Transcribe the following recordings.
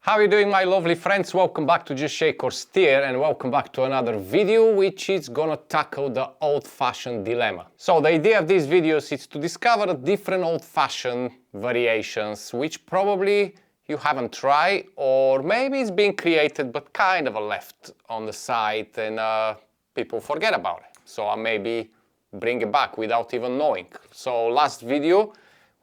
How are you doing, my lovely friends? Welcome back to Just Shake or Steer, and welcome back to another video which is gonna tackle the old-fashioned dilemma. So the idea of these videos is to discover different old-fashioned variations which probably you haven't tried, or maybe it's been created but kind of left on the side and people forget about it. So I maybe bring it back without even knowing. So last video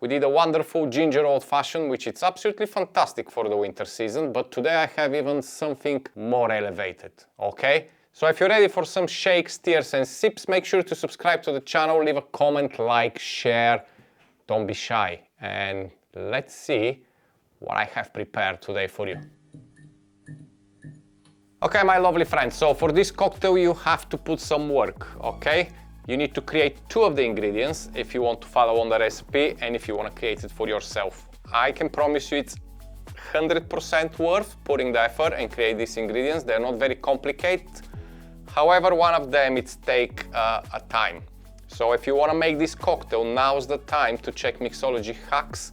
we did a wonderful ginger old-fashioned, which is absolutely fantastic for the winter season, but today I have even something more elevated, okay? So if you're ready for some shakes, steers and sips, make sure to subscribe to the channel, leave a comment, like, share, don't be shy, and let's see what I have prepared today for you. Okay, my lovely friends, so for this cocktail you have to put some work, okay? You need to create 2 of the ingredients if you want to follow on the recipe and if you want to create it for yourself. I can promise you it's 100% worth putting the effort and create these ingredients. They're not very complicated. However, one of them is take a time. So if you want to make this cocktail, now's the time to check mixology hacks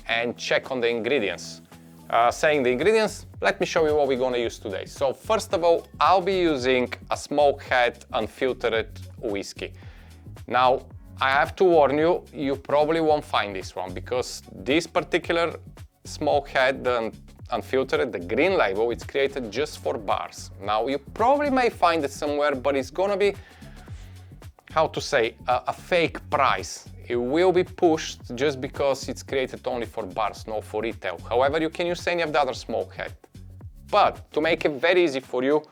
and check on the ingredients. Saying the ingredients, let me show you what we're going to use today. So first of all, I'll be using a Smokehead unfiltered whiskey. Now, I have to warn you, you probably won't find this one because this particular Smokehead, the unfiltered, the green label, it's created just for bars. Now, you probably may find it somewhere, but it's going to be, how to say, a fake price. It will be pushed just because it's created only for bars, not for retail. However, you can use any of the other Smokehead. But to make it very easy for you,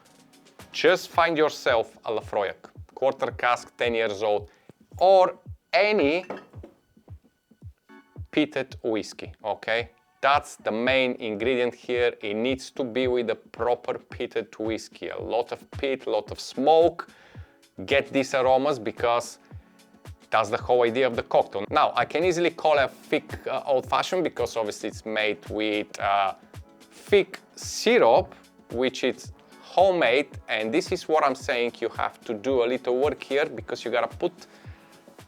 just find yourself a Lafroig, quarter cask, 10 years old, or any peated whiskey, okay? That's the main ingredient here. It needs to be with a proper peated whiskey. A lot of peat, a lot of smoke. Get these aromas because that's the whole idea of the cocktail. Now, I can easily call it a thick old-fashioned because obviously it's made with thick syrup, which is homemade, and this is what I'm saying. You have to do a little work here because you gotta put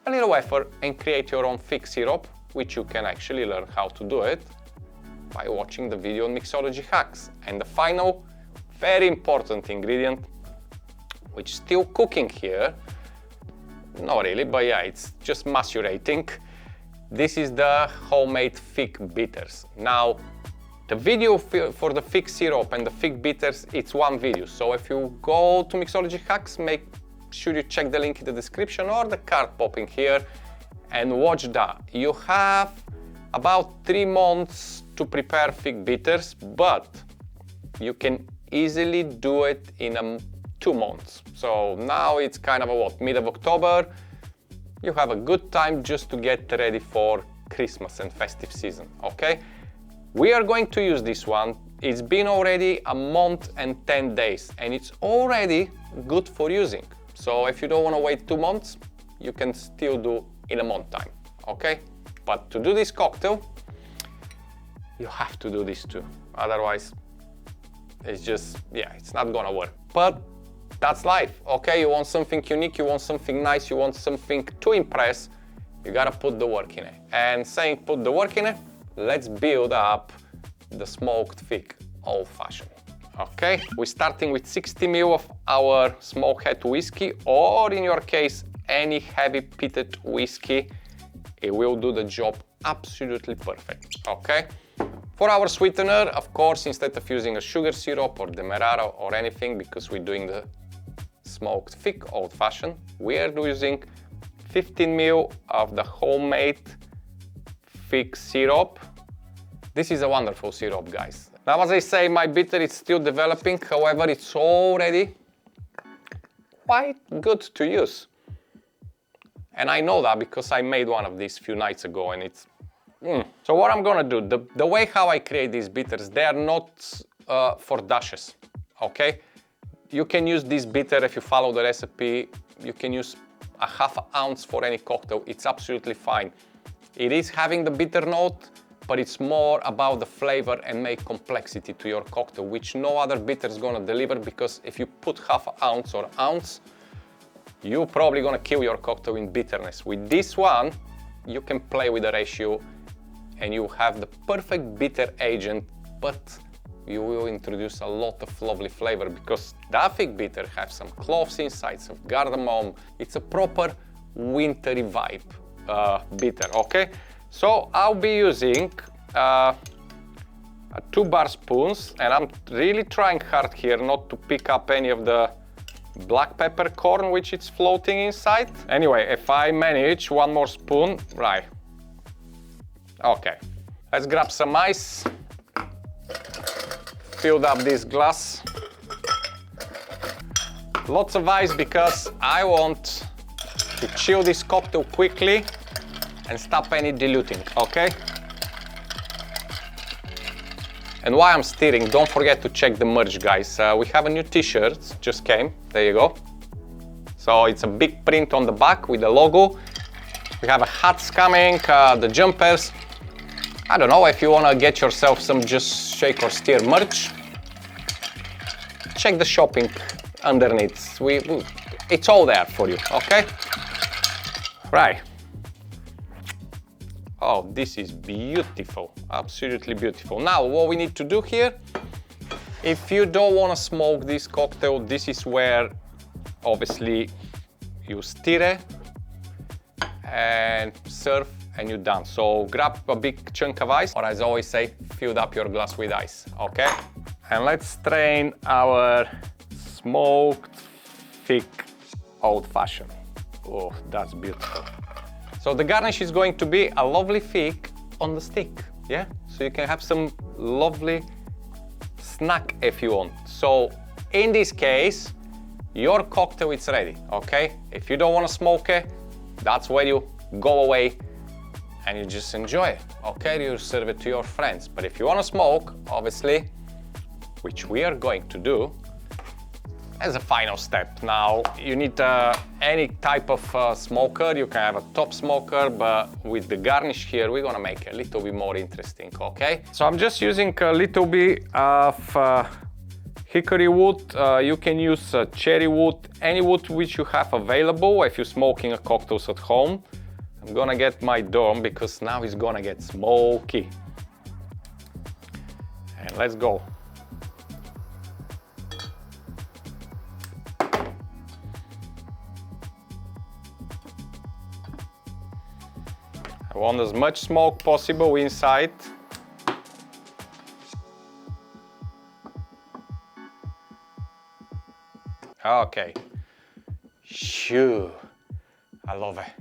a little effort and create your own thick syrup, which you can actually learn how to do it by watching the video on mixology hacks. And the final, very important ingredient, which is still cooking here, not really, but yeah, it's just macerating. This is the homemade thick bitters. Now, the video for the thick syrup and the thick bitters, it's one video. So if you go to mixology hacks, make sure you check the link in the description or the card popping here and watch that. You have about 3 months to prepare thick bitters, but you can easily do it in 2 months. So now it's kind of what, mid of October. You have a good time just to get ready for Christmas and festive season, okay? We are going to use this one. It's been already a month and 10 days and it's already good for using. So if you don't want to wait 2 months, you can still do in a month time, okay? But to do this cocktail, you have to do this too. Otherwise, it's just, yeah, it's not gonna work. But that's life, okay? You want something unique, you want something nice, you want something to impress, you gotta put the work in it. And saying put the work in it, let's build up the smoked thick old-fashioned, okay? We're starting with 60 ml of our Smokehead whiskey, or in your case, any heavy peated whiskey. It will do the job absolutely perfect, okay? For our sweetener, of course, instead of using a sugar syrup or demerara or anything, because we're doing the smoked thick old-fashioned, we are using 15 ml of the homemade thick syrup. This is a wonderful syrup, guys. Now, as I say, my bitter is still developing, however, it's already quite good to use. And I know that because I made one of these few nights ago and it's So what I'm gonna do, the way how I create these bitters, they are not for dashes, okay? You can use this bitter if you follow the recipe. You can use a ½ ounce for any cocktail. It's absolutely fine. It is having the bitter note, but it's more about the flavor and make complexity to your cocktail, which no other bitter is gonna deliver, because if you put ½ ounce or ounce, you're probably gonna kill your cocktail in bitterness. With this one, you can play with the ratio and you have the perfect bitter agent, but you will introduce a lot of lovely flavor because that fig bitter has some cloves inside, some cardamom. It's a proper wintry vibe bitter, okay? So I'll be using 2 bar spoons, and I'm really trying hard here not to pick up any of the black peppercorn which is floating inside. Anyway, if I manage 1 more spoon, right. Okay, let's grab some ice. Filled up this glass. Lots of ice because I want to chill this cocktail quickly and stop any diluting, okay? And while I'm stirring, don't forget to check the merch, guys. We have a new t-shirt, just came, there you go. So it's a big print on the back with the logo. We have a hats coming, the jumpers. I don't know if you want to get yourself some just shake or stir merch. Check the shopping underneath. It's all there for you, okay? Right. Oh, this is beautiful, absolutely beautiful. Now, what we need to do here, if you don't want to smoke this cocktail, this is where obviously you stir it and serve and you're done. So grab a big chunk of ice, or as I always say, fill up your glass with ice, okay? And let's strain our smoked fig old-fashioned. Oh, that's beautiful. So the garnish is going to be a lovely fig on the stick, yeah? So you can have some lovely snack if you want. So in this case, your cocktail is ready, okay? If you don't want to smoke it, that's where you go away and you just enjoy it, okay? You serve it to your friends. But if you want to smoke, obviously, which we are going to do, as a final step. Now, you need any type of smoker. You can have a top smoker, but with the garnish here, we're gonna make it a little bit more interesting, okay? So I'm just using a little bit of hickory wood. You can use cherry wood, any wood which you have available if you're smoking a cocktails at home. I'm gonna get my dome because now it's gonna get smoky. And let's go. I want as much smoke possible inside. Okay. Shoo. I love it.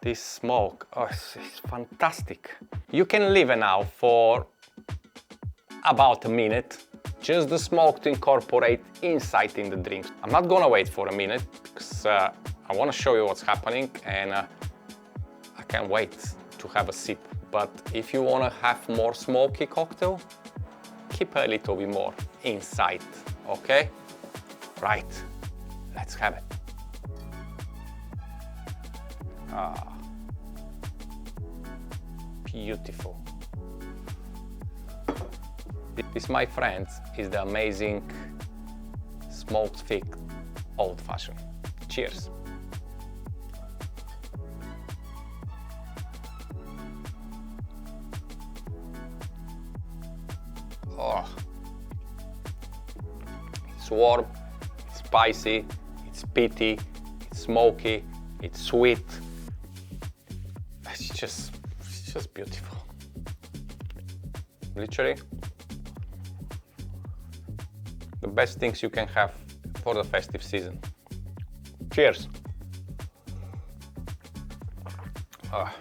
This smoke, oh, it's fantastic. You can leave it now for about a minute. Just the smoke to incorporate inside in the drink. I'm not gonna wait for a minute because I want to show you what's happening, and I can't wait to have a sip. But if you want to have more smoky cocktail, keep a little bit more inside, okay? Right, let's have it. Ah, beautiful. This, my friends, is the amazing smoked fig old-fashioned. Cheers. Oh, it's warm, it's spicy, it's peaty, it's smoky, it's sweet. It's just beautiful. Literally, the best things you can have for the festive season. Cheers. Oh,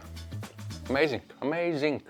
amazing, amazing.